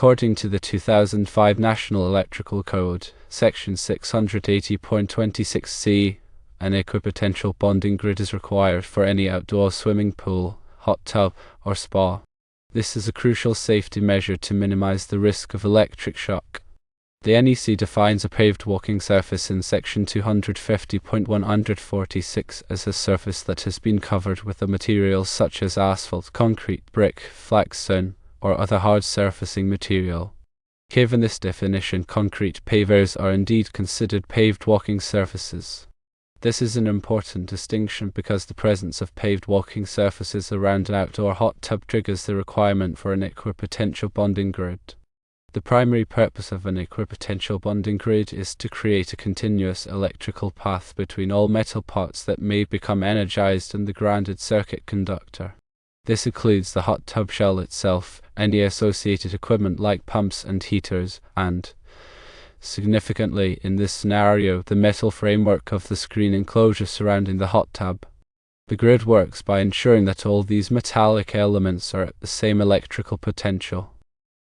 According to the 2005 National Electrical Code, Section 680.26c, an equipotential bonding grid is required for any outdoor swimming pool, hot tub, or spa. This is a crucial safety measure to minimize the risk of electric shock. The NEC defines a paved walking surface in Section 250.146 as a surface that has been covered with a material such as asphalt, concrete, brick, flagstone, or other hard surfacing material. Given this definition, concrete pavers are indeed considered paved walking surfaces. This is an important distinction because the presence of paved walking surfaces around an outdoor hot tub triggers the requirement for an equipotential bonding grid. The primary purpose of an equipotential bonding grid is to create a continuous electrical path between all metal parts that may become energized and the grounded circuit conductor. This includes the hot tub shell itself, any associated equipment like pumps and heaters, and, significantly in this scenario, the metal framework of the screen enclosure surrounding the hot tub. The grid works by ensuring that all these metallic elements are at the same electrical potential.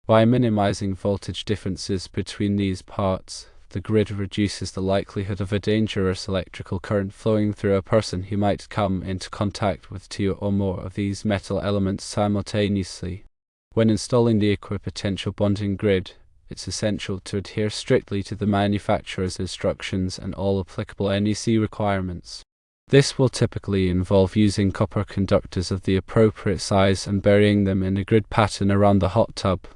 By minimizing voltage differences between these parts, the grid reduces the likelihood of a dangerous electrical current flowing through a person who might come into contact with two or more of these metal elements simultaneously. When installing the equipotential bonding grid, it's essential to adhere strictly to the manufacturer's instructions and all applicable NEC requirements. This will typically involve using copper conductors of the appropriate size and burying them in a grid pattern around the hot tub.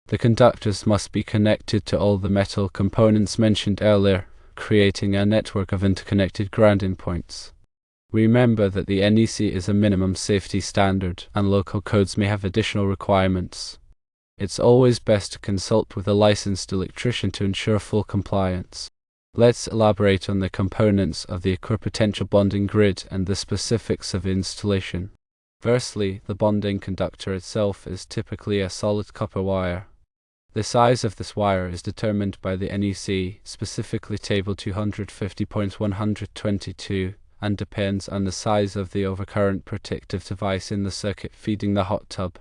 The conductors must be connected to all the metal components mentioned earlier, creating a network of interconnected grounding points. Remember that the NEC is a minimum safety standard, and local codes may have additional requirements. It's always best to consult with a licensed electrician to ensure full compliance. Let's elaborate on the components of the equipotential bonding grid and the specifics of installation. Firstly, the bonding conductor itself is typically a solid copper wire. The size of this wire is determined by the NEC, specifically Table 250.122, and depends on the size of the overcurrent protective device in the circuit feeding the hot tub.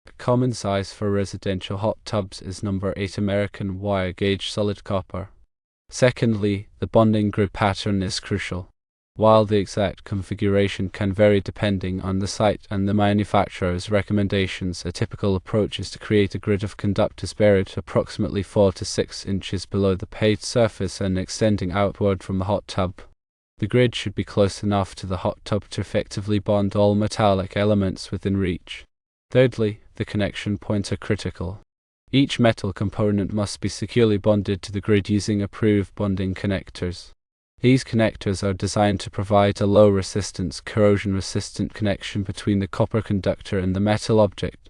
A common size for residential hot tubs is number 8 American wire gauge solid copper. Secondly, the bonding grid pattern is crucial. While the exact configuration can vary depending on the site and the manufacturer's recommendations, a typical approach is to create a grid of conductors buried approximately 4 to 6 inches below the paved surface and extending outward from the hot tub. The grid should be close enough to the hot tub to effectively bond all metallic elements within reach. Thirdly, the connection points are critical. Each metal component must be securely bonded to the grid using approved bonding connectors. These connectors are designed to provide a low-resistance, corrosion-resistant connection between the copper conductor and the metal object.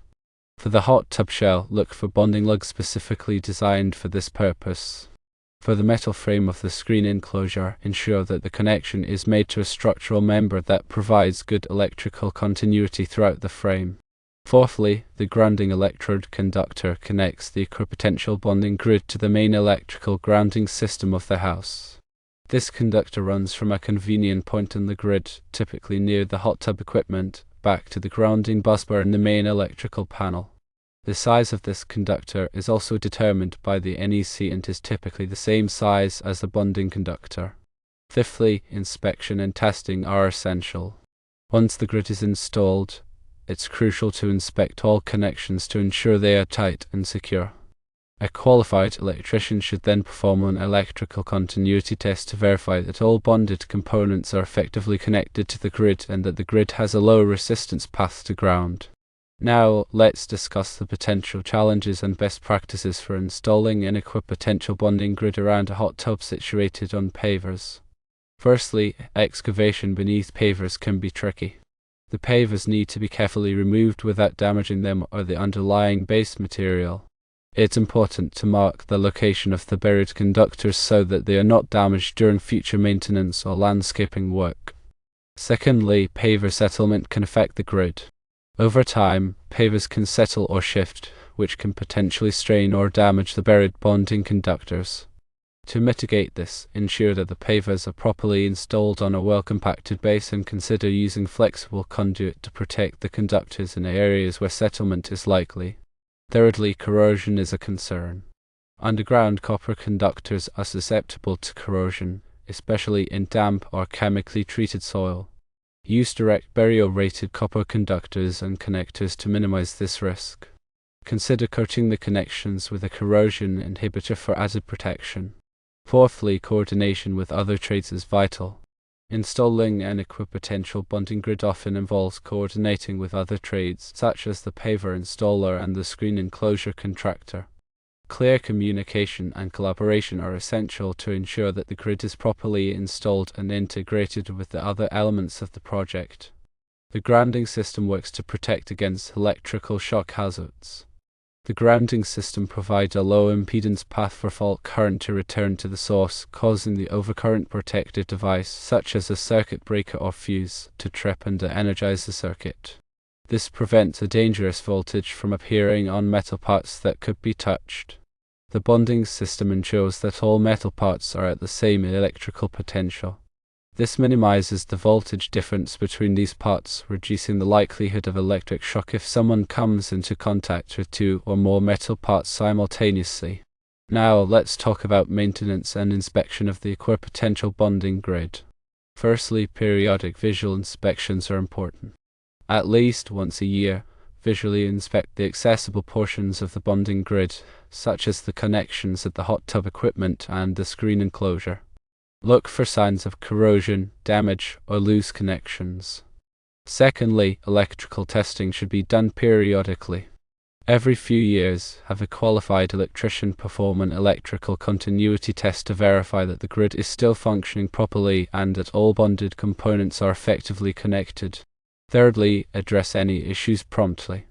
For the hot tub shell, look for bonding lugs specifically designed for this purpose. For the metal frame of the screen enclosure, ensure that the connection is made to a structural member that provides good electrical continuity throughout the frame. Fourthly, the grounding electrode conductor connects the equipotential bonding grid to the main electrical grounding system of the house. This conductor runs from a convenient point in the grid, typically near the hot tub equipment, back to the grounding busbar in the main electrical panel. The size of this conductor is also determined by the NEC and is typically the same size as the bonding conductor. Fifthly, inspection and testing are essential. Once the grid is installed, it's crucial to inspect all connections to ensure they are tight and secure. A qualified electrician should then perform an electrical continuity test to verify that all bonded components are effectively connected to the grid and that the grid has a low resistance path to ground. Now, let's discuss the potential challenges and best practices for installing an equipotential bonding grid around a hot tub situated on pavers. Firstly, excavation beneath pavers can be tricky. The pavers need to be carefully removed without damaging them or the underlying base material. It's important to mark the location of the buried conductors so that they are not damaged during future maintenance or landscaping work. Secondly, paver settlement can affect the grid. Over time, pavers can settle or shift, which can potentially strain or damage the buried bonding conductors. To mitigate this, ensure that the pavers are properly installed on a well-compacted base and consider using flexible conduit to protect the conductors in areas where settlement is likely. Thirdly, corrosion is a concern. Underground copper conductors are susceptible to corrosion, especially in damp or chemically treated soil. Use direct burial-rated copper conductors and connectors to minimize this risk. Consider coating the connections with a corrosion inhibitor for added protection. Fourthly, coordination with other trades is vital. Installing an equipotential bonding grid often involves coordinating with other trades, such as the paver installer and the screen enclosure contractor. Clear communication and collaboration are essential to ensure that the grid is properly installed and integrated with the other elements of the project. The grounding system works to protect against electrical shock hazards. The grounding system provides a low impedance path for fault current to return to the source, causing the overcurrent protective device, such as a circuit breaker or fuse, to trip and de-energize the circuit. This prevents a dangerous voltage from appearing on metal parts that could be touched. The bonding system ensures that all metal parts are at the same electrical potential. This minimizes the voltage difference between these parts, reducing the likelihood of electric shock if someone comes into contact with two or more metal parts simultaneously. Now let's talk about maintenance and inspection of the equipotential bonding grid. Firstly, periodic visual inspections are important. At least once a year, visually inspect the accessible portions of the bonding grid, such as the connections at the hot tub equipment and the screen enclosure. Look for signs of corrosion, damage, or loose connections. Secondly, electrical testing should be done periodically. Every few years, have a qualified electrician perform an electrical continuity test to verify that the grid is still functioning properly and that all bonded components are effectively connected. Thirdly, address any issues promptly.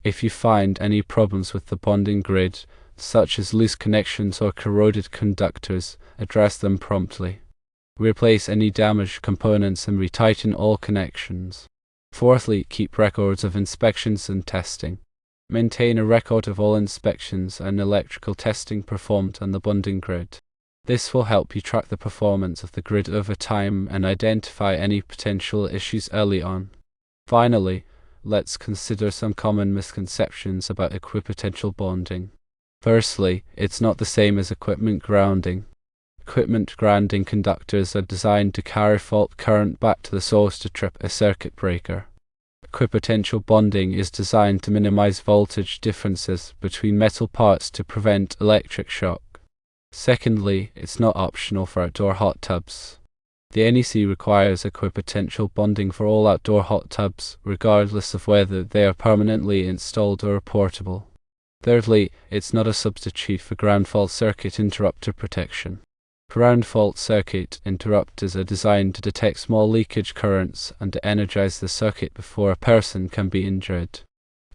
If you find any problems with the bonding grid, such as loose connections or corroded conductors, address them promptly. Replace any damaged components and retighten all connections. Fourthly, keep records of inspections and testing. Maintain a record of all inspections and electrical testing performed on the bonding grid. This will help you track the performance of the grid over time and identify any potential issues early on. Finally, let's consider some common misconceptions about equipotential bonding. Firstly, it's not the same as equipment grounding. Equipment grounding conductors are designed to carry fault current back to the source to trip a circuit breaker. Equipotential bonding is designed to minimize voltage differences between metal parts to prevent electric shock. Secondly, it's not optional for outdoor hot tubs. The NEC requires equipotential bonding for all outdoor hot tubs, regardless of whether they are permanently installed or portable. Thirdly, it's not a substitute for ground fault circuit interrupter protection. Ground fault circuit interrupters are designed to detect small leakage currents and to energize the circuit before a person can be injured.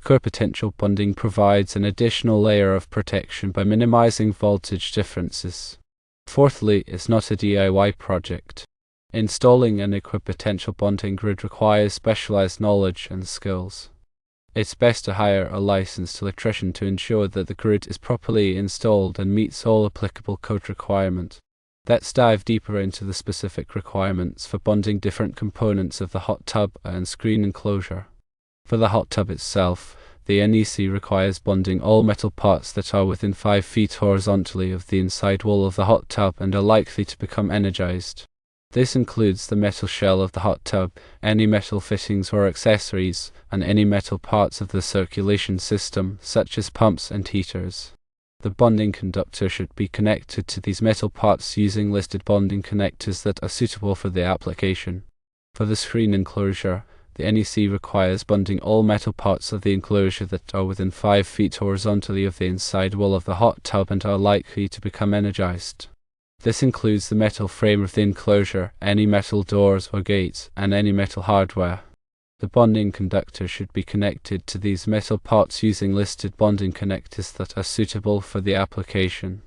Equipotential bonding provides an additional layer of protection by minimizing voltage differences. Fourthly, it's not a DIY project. Installing an equipotential bonding grid requires specialized knowledge and skills. It's best to hire a licensed electrician to ensure that the grid is properly installed and meets all applicable code requirements. Let's dive deeper into the specific requirements for bonding different components of the hot tub and screen enclosure. For the hot tub itself, the NEC requires bonding all metal parts that are within 5 feet horizontally of the inside wall of the hot tub and are likely to become energized. This includes the metal shell of the hot tub, any metal fittings or accessories, and any metal parts of the circulation system, such as pumps and heaters. The bonding conductor should be connected to these metal parts using listed bonding connectors that are suitable for the application. For the screen enclosure, the NEC requires bonding all metal parts of the enclosure that are within 5 feet horizontally of the inside wall of the hot tub and are likely to become energized. This includes the metal frame of the enclosure, any metal doors or gates, and any metal hardware. The bonding conductor should be connected to these metal parts using listed bonding connectors that are suitable for the application.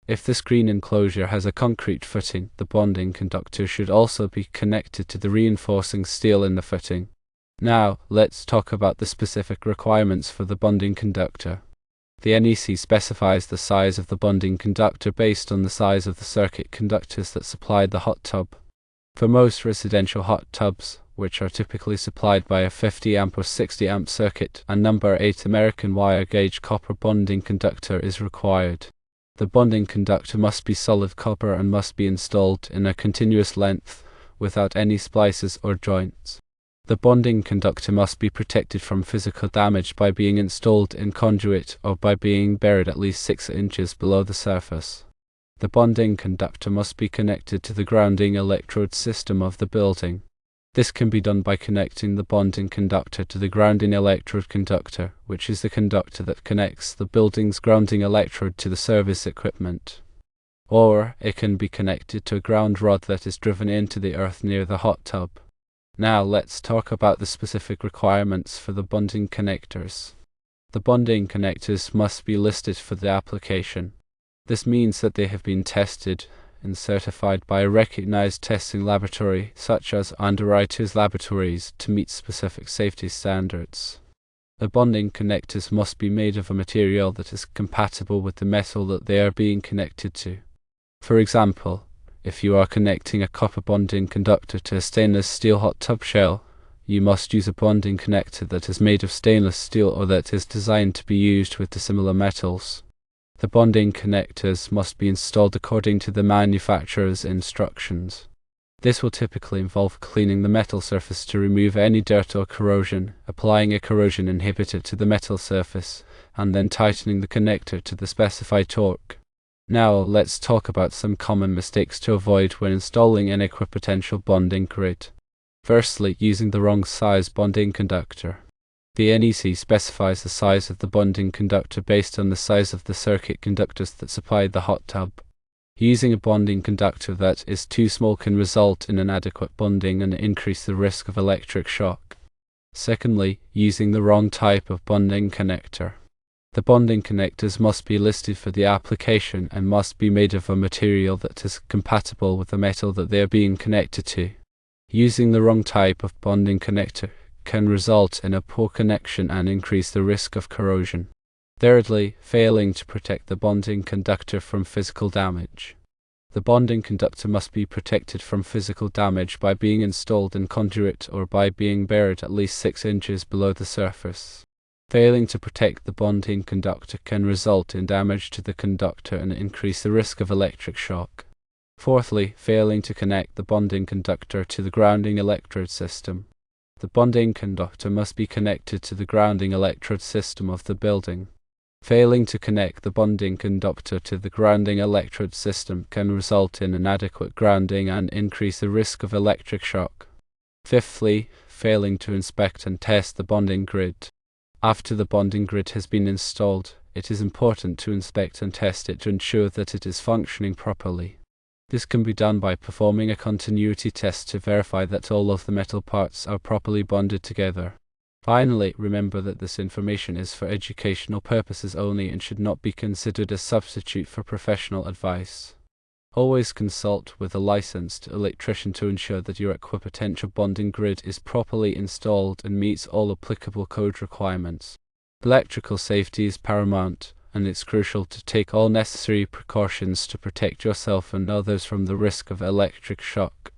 If the screen enclosure has a concrete footing, the bonding conductor should also be connected to the reinforcing steel in the footing. Now, let's talk about the specific requirements for the bonding conductor. The NEC specifies the size of the bonding conductor based on the size of the circuit conductors that supply the hot tub. For most residential hot tubs, which are typically supplied by a 50 amp or 60 amp circuit, and number 8 American wire gauge copper bonding conductor is required. The bonding conductor must be solid copper and must be installed in a continuous length without any splices or joints. The bonding conductor must be protected from physical damage by being installed in conduit or by being buried at least 6 inches below the surface. The bonding conductor must be connected to the grounding electrode system of the building. This can be done by connecting the bonding conductor to the grounding electrode conductor, which is the conductor that connects the building's grounding electrode to the service equipment. Or it can be connected to a ground rod that is driven into the earth near the hot tub. Now let's talk about the specific requirements for the bonding connectors. The bonding connectors must be listed for the application. This means that they have been tested and certified by a recognized testing laboratory such as Underwriters Laboratories to meet specific safety standards. The bonding connectors must be made of a material that is compatible with the metal that they are being connected to. For example, if you are connecting a copper bonding conductor to a stainless steel hot tub shell, you must use a bonding connector that is made of stainless steel or that is designed to be used with dissimilar metals. The bonding connectors must be installed according to the manufacturer's instructions. This will typically involve cleaning the metal surface to remove any dirt or corrosion, applying a corrosion inhibitor to the metal surface, and then tightening the connector to the specified torque. Now let's talk about some common mistakes to avoid when installing an equipotential bonding grid. Firstly, using the wrong size bonding conductor. The NEC specifies the size of the bonding conductor based on the size of the circuit conductors that supply the hot tub. Using a bonding conductor that is too small can result in inadequate bonding and increase the risk of electric shock. Secondly, using the wrong type of bonding connector. The bonding connectors must be listed for the application and must be made of a material that is compatible with the metal that they are being connected to. Using the wrong type of bonding connector can result in a poor connection and increase the risk of corrosion. Thirdly, failing to protect the bonding conductor from physical damage. The bonding conductor must be protected from physical damage by being installed in conduit or by being buried at least 6 inches below the surface. Failing to protect the bonding conductor can result in damage to the conductor and increase the risk of electric shock. Fourthly, failing to connect the bonding conductor to the grounding electrode system. The bonding conductor must be connected to the grounding electrode system of the building. Failing to connect the bonding conductor to the grounding electrode system can result in inadequate grounding and increase the risk of electric shock. Fifthly, failing to inspect and test the bonding grid. After the bonding grid has been installed, it is important to inspect and test it to ensure that it is functioning properly. This can be done by performing a continuity test to verify that all of the metal parts are properly bonded together. Finally, remember that this information is for educational purposes only and should not be considered a substitute for professional advice. Always consult with a licensed electrician to ensure that your equipotential bonding grid is properly installed and meets all applicable code requirements. Electrical safety is paramount, and it's crucial to take all necessary precautions to protect yourself and others from the risk of electric shock.